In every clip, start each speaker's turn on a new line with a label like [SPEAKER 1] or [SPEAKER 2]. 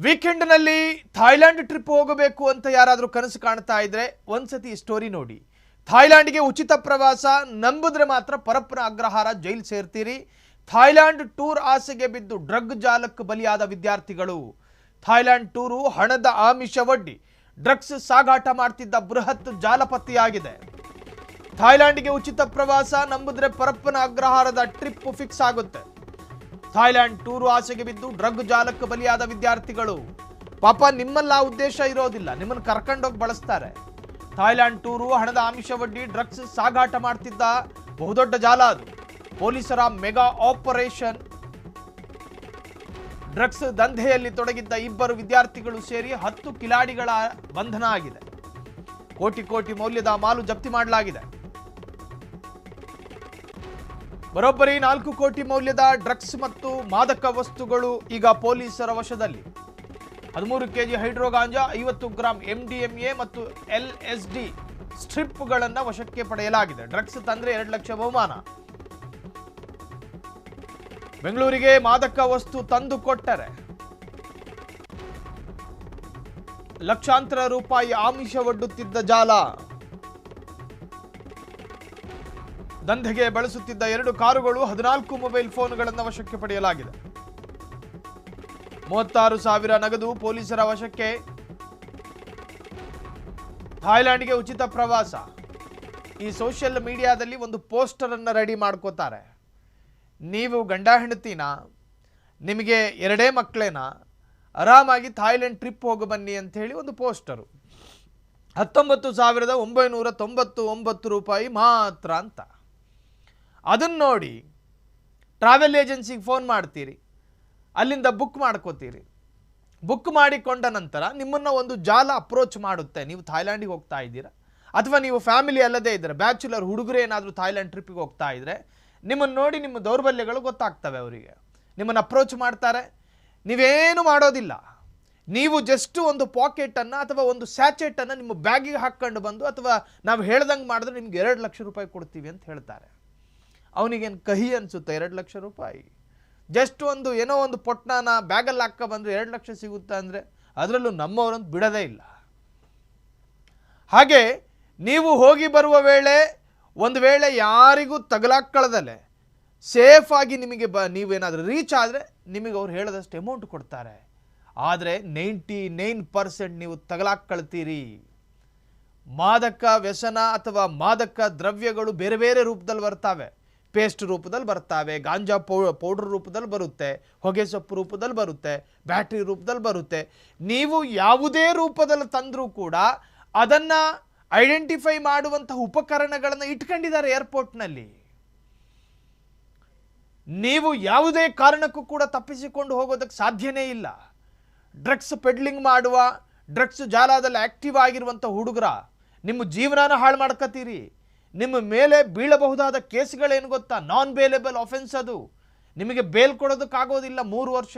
[SPEAKER 1] ವೀಕೆಂಡ್ನಲ್ಲಿ Thailand trip ಹೋಗಬೇಕು ಅಂತ ಯಾರಾದರೂ ಕನಸು ಕಾಣ್ತಾ ಇದ್ರೆ ಒಂದ್ಸತಿ ಸ್ಟೋರಿ ನೋಡಿ. ಥಾಯ್ಲೆಂಡ್ಗೆ ಉಚಿತ ಪ್ರವಾಸ ನಂಬಿದ್ರೆ ಮಾತ್ರ ಪರಪ್ಪನ ಅಗ್ರಹಾರ ಜೈಲು ಸೇರ್ತೀರಿ. ಥಾಯ್ಲೆಂಡ್ ಟೂರ್ ಆಸೆಗೆ ಬಿದ್ದು ಡ್ರಗ್ ಜಾಲಕ್ಕೆ ಬಲಿಯಾದ ವಿದ್ಯಾರ್ಥಿಗಳು. ಥಾಯ್ಲೆಂಡ್ ಟೂರು ಹಣದ ಆಮಿಷವೊಡ್ಡಿ ಡ್ರಗ್ಸ್ ಸಾಗಾಟ ಮಾಡ್ತಿದ್ದ ಬೃಹತ್ ಜಾಲ ಪತ್ತೆಯಾಗಿದೆ. ಥಾಯ್ಲೆಂಡ್ಗೆ ಉಚಿತ ಪ್ರವಾಸ ನಂಬಿದ್ರೆ ಪರಪ್ಪನ ಅಗ್ರಹಾರದ ಟ್ರಿಪ್ ಫಿಕ್ಸ್ ಆಗುತ್ತೆ. ಥಾಯ್ಲೆಂಡ್ ಟೂರು ಆಸೆಗೆ ಬಿದ್ದು ಡ್ರಗ್ ಜಾಲಕ್ಕೆ ಬಲಿಯಾದ ವಿದ್ಯಾರ್ಥಿಗಳು. ಪಾಪ ನಿಮ್ಮಲ್ಲ ಉದ್ದೇಶ ಇರೋದಿಲ್ಲ, ನಿಮ್ಮನ್ನು ಕರ್ಕೊಂಡೋಗಿ ಬಳಸ್ತಾರೆ. ಥಾಯ್ಲೆಂಡ್ ಟೂರು ಹಣದ ಆಮಿಷವೊಡ್ಡಿ ಡ್ರಗ್ಸ್ ಸಾಗಾಟ ಮಾಡ್ತಿದ್ದ ಬಹುದೊಡ್ಡ ಜಾಲ ಅದು. ಪೊಲೀಸರ ಮೆಗಾ ಆಪರೇಷನ್. ಡ್ರಗ್ಸ್ ದಂಧೆಯಲ್ಲಿ ತೊಡಗಿದ್ದ ಇಬ್ಬರು ವಿದ್ಯಾರ್ಥಿಗಳು ಸೇರಿ 10 ಕಿಲಾಡಿಗಳ ಬಂಧನ ಆಗಿದೆ. ಕೋಟಿ ಕೋಟಿ ಮೌಲ್ಯದ ಮಾಲು ಜಪ್ತಿ ಮಾಡಲಾಗಿದೆ. ಬರೋಬ್ಬರಿ 4 ಕೋಟಿ ಮೌಲ್ಯದ ಡ್ರಗ್ಸ್ ಮತ್ತು ಮಾದಕ ವಸ್ತುಗಳು ಈಗ ಪೊಲೀಸರ ವಶದಲ್ಲಿ. 13 ಕೆಜಿ ಹೈಡ್ರೋ ಗಾಂಜಾ, 50 ಗ್ರಾಂ MDMA ಮತ್ತು LSD ಸ್ಟ್ರಿಪ್ಗಳನ್ನು ವಶಕ್ಕೆ ಪಡೆಯಲಾಗಿದೆ. ಡ್ರಗ್ಸ್ ತಂದ್ರೆ 2 ಲಕ್ಷ ಬಹುಮಾನ. ಬೆಂಗಳೂರಿಗೆ ಮಾದಕ ವಸ್ತು ತಂದು ಕೊಟ್ಟರೆ ಲಕ್ಷಾಂತರ ರೂಪಾಯಿ ಆಮಿಷವೊಡ್ಡುತ್ತಿದ್ದ ಜಾಲ. ದಂಧೆಗೆ ಬಳಸುತ್ತಿದ್ದ 2 ಕಾರುಗಳು, 14 ಮೊಬೈಲ್ ಫೋನ್ಗಳನ್ನು ವಶಕ್ಕೆ ಪಡೆಯಲಾಗಿದೆ. 36,000 ನಗದು ಪೊಲೀಸರ ವಶಕ್ಕೆ. ಥಾಯ್ಲೆಂಡ್ಗೆ ಉಚಿತ ಪ್ರವಾಸ. ಈ ಸೋಷಿಯಲ್ ಮೀಡಿಯಾದಲ್ಲಿ ಒಂದು ಪೋಸ್ಟರ್ ಅನ್ನು ರೆಡಿ ಮಾಡ್ಕೋತಾರೆ. ನೀವು ಗಂಡ ಹೆಂಡತಿನ, ನಿಮಗೆ 2 ಮಕ್ಕಳೇನ, ಆರಾಮಾಗಿ ಥಾಯ್ಲೆಂಡ್ ಟ್ರಿಪ್ ಹೋಗಿ ಬನ್ನಿ ಅಂತ ಹೇಳಿ ಒಂದು ಪೋಸ್ಟರು. 19,999 ರೂಪಾಯಿ ಮಾತ್ರ ಅಂತ. ಅದನ್ನು ನೋಡಿ ಟ್ರಾವೆಲ್ ಏಜೆನ್ಸಿಗೆ ಫೋನ್ ಮಾಡ್ತೀರಿ, ಅಲ್ಲಿಂದ ಬುಕ್ ಮಾಡ್ಕೋತೀರಿ. ಬುಕ್ ಮಾಡಿಕೊಂಡ ನಂತರ ನಿಮ್ಮನ್ನು ಒಂದು ಜಾಲ ಅಪ್ರೋಚ್ ಮಾಡುತ್ತೆ. ನೀವು ಥಾಯ್ಲೆಂಡಿಗೆ ಹೋಗ್ತಾ ಇದ್ದೀರಾ, ಅಥವಾ ನೀವು ಫ್ಯಾಮಿಲಿ ಅಲ್ಲದೇ ಇದ್ದರೆ ಬ್ಯಾಚುಲರ್ ಹುಡುಗರು ಏನಾದರೂ ಥಾಯ್ಲೆಂಡ್ ಟ್ರಿಪ್ಪಿಗೆ ಹೋಗ್ತಾ ಇದ್ದರೆ ನಿಮ್ಮನ್ನು ನೋಡಿ ನಿಮ್ಮ ದೌರ್ಬಲ್ಯಗಳು ಗೊತ್ತಾಗ್ತವೆ. ಅವರಿಗೆ ನಿಮ್ಮನ್ನು ಅಪ್ರೋಚ್ ಮಾಡ್ತಾರೆ. ನೀವೇನು ಮಾಡೋದಿಲ್ಲ, ನೀವು ಜಸ್ಟ್ ಒಂದು ಪಾಕೆಟನ್ನು ಅಥವಾ ಒಂದು ಸ್ಯಾಚೆಟನ್ನು ನಿಮ್ಮ ಬ್ಯಾಗಿಗೆ ಹಾಕ್ಕೊಂಡು ಬಂದು, ಅಥವಾ ನಾವು ಹೇಳ್ದಂಗೆ ಮಾಡಿದ್ರೆ ನಿಮ್ಗೆ 2 ಲಕ್ಷ ರೂಪಾಯಿ ಕೊಡ್ತೀವಿ ಅಂತ ಹೇಳ್ತಾರೆ. ಅವನಿಗೇನು ಕಹಿ ಅನಿಸುತ್ತೆ 2 ಲಕ್ಷ ರೂಪಾಯಿ? ಜಸ್ಟ್ ಒಂದು ಏನೋ ಒಂದು ಪೊಟ್ನಾನ ಬ್ಯಾಗಲ್ಲಿ ಹಾಕ ಬಂದರೆ 2 ಲಕ್ಷ ಸಿಗುತ್ತೆ ಅಂದರೆ ಅದರಲ್ಲೂ ನಮ್ಮವರಂತೂ ಬಿಡೋದೇ ಇಲ್ಲ. ಹಾಗೆ ನೀವು ಹೋಗಿ ಬರುವ ವೇಳೆ ಒಂದು ವೇಳೆ ಯಾರಿಗೂ ತಗಲಾಕ್ಕಳದಲ್ಲೇ ಸೇಫ್ ಆಗಿ ನಿಮಗೆ ನೀವೇನಾದರೂ ರೀಚ್ ಆದರೆ ನಿಮಗೆ ಅವ್ರು ಹೇಳದಷ್ಟು ಅಮೌಂಟ್ ಕೊಡ್ತಾರೆ. ಆದರೆ 99% ನೀವು ತಗಲಾಕ್ಕಳ್ತೀರಿ. ಮಾದಕ ವ್ಯಸನ ಅಥವಾ ಮಾದಕ ದ್ರವ್ಯಗಳು ಬೇರೆ ಬೇರೆ ರೂಪದಲ್ಲಿ ಬರ್ತಾವೆ. ಪೇಸ್ಟ್ ರೂಪದಲ್ಲಿ ಬರ್ತಾವೆ, ಗಾಂಜಾ ಪೌಡರ್ ರೂಪದಲ್ಲಿ ಬರುತ್ತೆ, ಹೊಗೆ ಸೊಪ್ಪು ರೂಪದಲ್ಲಿ ಬರುತ್ತೆ, ಬ್ಯಾಟ್ರಿ ರೂಪದಲ್ಲಿ ಬರುತ್ತೆ. ನೀವು ಯಾವುದೇ ರೂಪದಲ್ಲಿ ತಂದರೂ ಕೂಡ ಅದನ್ನು ಐಡೆಂಟಿಫೈ ಮಾಡುವಂತಹ ಉಪಕರಣಗಳನ್ನು ಇಟ್ಕೊಂಡಿದ್ದಾರೆ ಏರ್ಪೋರ್ಟ್ನಲ್ಲಿ. ನೀವು ಯಾವುದೇ ಕಾರಣಕ್ಕೂ ಕೂಡ ತಪ್ಪಿಸಿಕೊಂಡು ಹೋಗೋದಕ್ಕೆ ಸಾಧ್ಯನೇ ಇಲ್ಲ. ಡ್ರಗ್ಸ್ ಪೆಡ್ಲಿಂಗ್ ಮಾಡುವ, ಡ್ರಗ್ಸ್ ಜಾಲದಲ್ಲಿ ಆಕ್ಟಿವ್ ಆಗಿರುವಂಥ ಹುಡುಗರ ನಿಮ್ಮ ಜೀವನನ ಹಾಳು ಮಾಡ್ಕೋತೀರಿ. ನಿಮ್ಮ ಮೇಲೆ ಬೀಳಬಹುದಾದ ಕೇಸ್ಗಳೇನು ಗೊತ್ತಾ? ನಾನ್ ಬೇಲೇಬಲ್ ಆಫೆನ್ಸ್ ಅದು. ನಿಮಗೆ ಬೇಲ್ ಕೊಡೋದಕ್ಕಾಗೋದಿಲ್ಲ 3 ವರ್ಷ.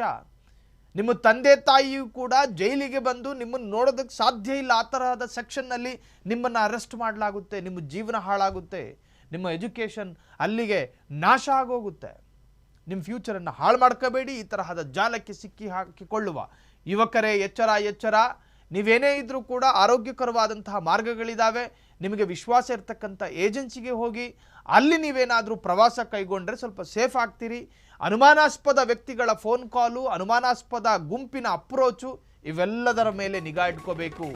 [SPEAKER 1] ನಿಮ್ಮ ತಂದೆ ತಾಯಿಯೂ ಕೂಡ ಜೈಲಿಗೆ ಬಂದು ನಿಮ್ಮನ್ನು ನೋಡೋದಕ್ಕೆ ಸಾಧ್ಯ ಇಲ್ಲ. ಆ ತರಹದ ಸೆಕ್ಷನ್ನಲ್ಲಿ ನಿಮ್ಮನ್ನು ಅರೆಸ್ಟ್ ಮಾಡಲಾಗುತ್ತೆ. ನಿಮ್ಮ ಜೀವನ ಹಾಳಾಗುತ್ತೆ, ನಿಮ್ಮ ಎಜುಕೇಷನ್ ಅಲ್ಲಿಗೆ ನಾಶ ಆಗೋಗುತ್ತೆ. ನಿಮ್ಮ ಫ್ಯೂಚರನ್ನು ಹಾಳು ಮಾಡ್ಕೋಬೇಡಿ. ಈ ತರಹದ ಜಾಲಕ್ಕೆ ಸಿಕ್ಕಿ ಹಾಕಿಕೊಳ್ಳುವ ಯುವಕರೇ ಎಚ್ಚರ ಎಚ್ಚರ. ನೀವೇನೇ ಇದ್ರೂ ಕೂಡ ಆರೋಗ್ಯಕರವಾದಂತಹ ಮಾರ್ಗಗಳಿದ್ದಾವೆ. ನಿಮಗೆ ವಿಶ್ವಾಸ ಇರ್ತಕ್ಕಂಥ ಏಜೆನ್ಸಿಗೆ ಹೋಗಿ ಅಲ್ಲಿ ನೀವೇನಾದರೂ ಪ್ರವಾಸ ಕೈಗೊಂಡ್ರೆ ಸ್ವಲ್ಪ ಸೇಫ್ ಆಗ್ತೀರಿ. ಅನುಮಾನಾಸ್ಪದ ವ್ಯಕ್ತಿಗಳ ಫೋನ್ ಕಾಲು, ಅನುಮಾನಾಸ್ಪದ ಗುಂಪಿನ ಅಪ್ರೋಚು, ಇವೆಲ್ಲದರ ಮೇಲೆ ನಿಗಾ ಇಟ್ಕೋಬೇಕು.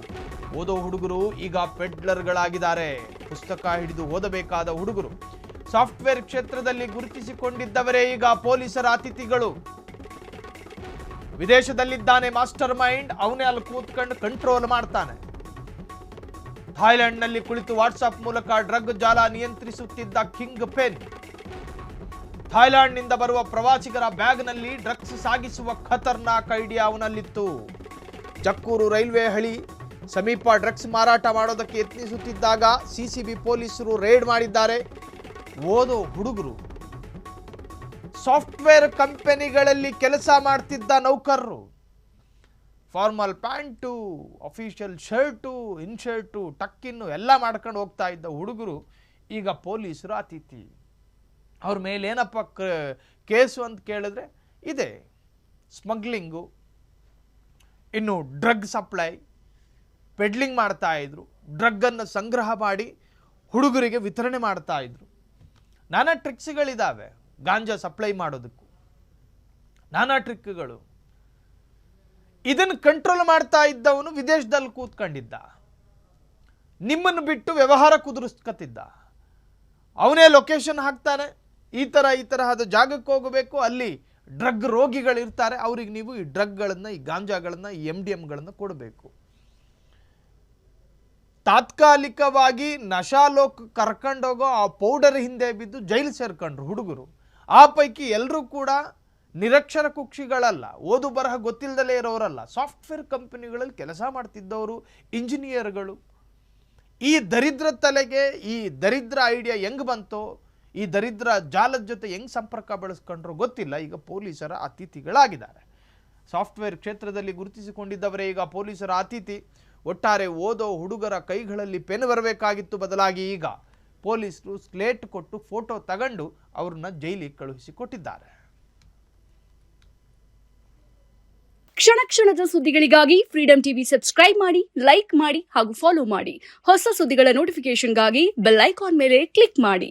[SPEAKER 1] ಓದೋ ಹುಡುಗರು ಈಗ ಪೆಡ್ಲರ್ಗಳಾಗಿದ್ದಾರೆ. ಪುಸ್ತಕ ಹಿಡಿದು ಓದಬೇಕಾದ ಹುಡುಗರು. ಸಾಫ್ಟ್ವೇರ್ ಕ್ಷೇತ್ರದಲ್ಲಿ ಗುರುತಿಸಿಕೊಂಡಿದ್ದವರೇ ಈಗ ಪೊಲೀಸರ ಅತಿಥಿಗಳು. ವಿದೇಶದಲ್ಲಿದ್ದಾನೆ ಮಾಸ್ಟರ್ ಮೈಂಡ್, ಅವನೇ ಅಲ್ಲಿ ಕೂತ್ಕೊಂಡು ಕಂಟ್ರೋಲ್ ಮಾಡ್ತಾನೆ. ಥಾಯ್ಲೆಂಡ್ನಲ್ಲಿ ಕುಳಿತು ವಾಟ್ಸಾಪ್ ಮೂಲಕ ಡ್ರಗ್ ಜಾಲ ನಿಯಂತ್ರಿಸುತ್ತಿದ್ದ ಕಿಂಗ್ ಪೆನ್. ಥಾಯ್ಲೆಂಡ್ನಿಂದ ಬರುವ ಪ್ರವಾಸಿಗರ ಬ್ಯಾಗ್ನಲ್ಲಿ ಡ್ರಗ್ಸ್ ಸಾಗಿಸುವ ಖತರ್ನಾಕ್ ಐಡಿಯಾ ಅವನಲ್ಲಿತ್ತು. ಜಕ್ಕೂರು ರೈಲ್ವೆ ಹಳಿ ಸಮೀಪ ಡ್ರಗ್ಸ್ ಮಾರಾಟ ಮಾಡೋದಕ್ಕೆ ಯತ್ನಿಸುತ್ತಿದ್ದಾಗ ಸಿಸಿಬಿ ಪೊಲೀಸರು ರೇಡ್ ಮಾಡಿದ್ದಾರೆ. ಓದೋ ಹುಡುಗರು, ಸಾಫ್ಟ್ವೇರ್ ಕಂಪನಿಗಳಲ್ಲಿ ಕೆಲಸ ಮಾಡ್ತಿದ್ದ ನೌಕರರು, ಫಾರ್ಮಲ್ ಪ್ಯಾಂಟು, ಅಫಿಷಿಯಲ್ ಶರ್ಟು, ಇನ್ಶರ್ಟು, ಟಕ್ಕಿನ್ನು ಎಲ್ಲ ಮಾಡ್ಕೊಂಡು ಹೋಗ್ತಾ ಇದ್ದ ಹುಡುಗರು ಈಗ ಪೊಲೀಸರು ಅತಿಥಿ. ಅವ್ರ ಮೇಲೆ ಏನಪ್ಪ ಕೇಸು ಅಂತ ಕೇಳಿದ್ರೆ ಇದೆ ಸ್ಮಗ್ಲಿಂಗು, ಇನ್ನು ಡ್ರಗ್ ಸಪ್ಲೈ, ಪೆಡ್ಲಿಂಗ್ ಮಾಡ್ತಾ ಇದ್ರು, ಡ್ರಗ್ಗನ್ನು ಸಂಗ್ರಹ ಮಾಡಿ ಹುಡುಗರಿಗೆ ವಿತರಣೆ ಮಾಡ್ತಾ ಇದ್ರು. ನಾನಾ ಟ್ರಿಕ್ಸ್ಗಳಿದ್ದಾವೆ ಗಾಂಜಾ ಸಪ್ಲೈ ಮಾಡೋದಕ್ಕೂ, ನಾನಾ ಟ್ರಿಕ್ಗಳು. ಇದನ್ನು ಕಂಟ್ರೋಲ್ ಮಾಡ್ತಾ ಇದ್ದವನು ವಿದೇಶದಲ್ಲಿ ಕೂತ್ಕೊಂಡಿದ್ದ, ನಿಮ್ಮನ್ನು ಬಿಟ್ಟು ವ್ಯವಹಾರ ಕುದುರಿಸ್ಕತ್ತಿದ್ದ. ಅವನೇ ಲೊಕೇಶನ್ ಹಾಕ್ತಾನೆ, ಈ ತರಹದ ಜಾಗಕ್ಕೆ ಹೋಗಬೇಕು, ಅಲ್ಲಿ ಡ್ರಗ್ ರೋಗಿಗಳಿರ್ತಾರೆ, ಅವ್ರಿಗೆ ನೀವು ಈ ಡ್ರಗ್ಗಳನ್ನು, ಈ ಗಾಂಜಾಗಳನ್ನು, ಈ MDMಗಳನ್ನು ಕೊಡಬೇಕು. ತಾತ್ಕಾಲಿಕವಾಗಿ ನಶಾಲೋಕ್ ಕರ್ಕೊಂಡೋಗೋ ಆ ಪೌಡರ್ ಹಿಂದೆ ಬಿದ್ದು ಜೈಲು ಸೇರ್ಕೊಂಡ್ರು ಹುಡುಗರು. ಆ ಪೈಕಿ ಎಲ್ಲರೂ ಕೂಡ ನಿರಕ್ಷರ ಕುಕ್ಷಿಗಳಲ್ಲ, ಓದು ಬರಹ ಗೊತ್ತಿಲ್ಲದಲೇ ಇರೋರಲ್ಲ, ಸಾಫ್ಟ್ವೇರ್ ಕಂಪನಿಗಳಲ್ಲಿ ಕೆಲಸ ಮಾಡ್ತಿದ್ದವರು, ಇಂಜಿನಿಯರ್ಗಳು. ಈ ದರಿದ್ರ ತಲೆಗೆ ಈ ದರಿದ್ರ ಐಡಿಯಾ ಹೆಂಗೆ ಬಂತೋ, ಈ ದರಿದ್ರ ಜಾಲದ ಜೊತೆ ಹೆಂಗೆ ಸಂಪರ್ಕ ಬೆಳೆಸ್ಕೊಂಡ್ರು ಗೊತ್ತಿಲ್ಲ. ಈಗ ಪೊಲೀಸರ ಅತಿಥಿಗಳಾಗಿದ್ದಾರೆ. ಸಾಫ್ಟ್ವೇರ್ ಕ್ಷೇತ್ರದಲ್ಲಿ ಗುರುತಿಸಿಕೊಂಡಿದ್ದವರೇ ಈಗ ಪೊಲೀಸರ ಅತಿಥಿ. ಒಟ್ಟಾರೆ ಓದೋ ಹುಡುಗರ ಕೈಗಳಲ್ಲಿ ಪೆನ್ ಬರಬೇಕಾಗಿತ್ತು, ಬದಲಾಗಿ ಈಗ ಪೊಲೀಸರು ಸ್ಲೇಟ್ ಕೊಟ್ಟು ಫೋಟೋ ತಗೊಂಡು ಅವ್ರನ್ನ ಜೈಲಿಗೆ ಕಳುಹಿಸಿಕೊಟ್ಟಿದ್ದಾರೆ.
[SPEAKER 2] ಕ್ಷಣ ಕ್ಷಣದ ಸುದ್ದಿಗಳಿಗಾಗಿ ಫ್ರೀಡಂ ಟಿವಿ ಸಬ್ಸ್ಕ್ರೈಬ್ ಮಾಡಿ, ಲೈಕ್ ಮಾಡಿ ಹಾಗೂ ಫಾಲೋ ಮಾಡಿ. ಹೊಸ ಸುದ್ದಿಗಳ ನೋಟಿಫಿಕೇಶನ್ಗಾಗಿ ಬೆಲ್ ಐಕಾನ್ ಮೇಲೆ ಕ್ಲಿಕ್ ಮಾಡಿ.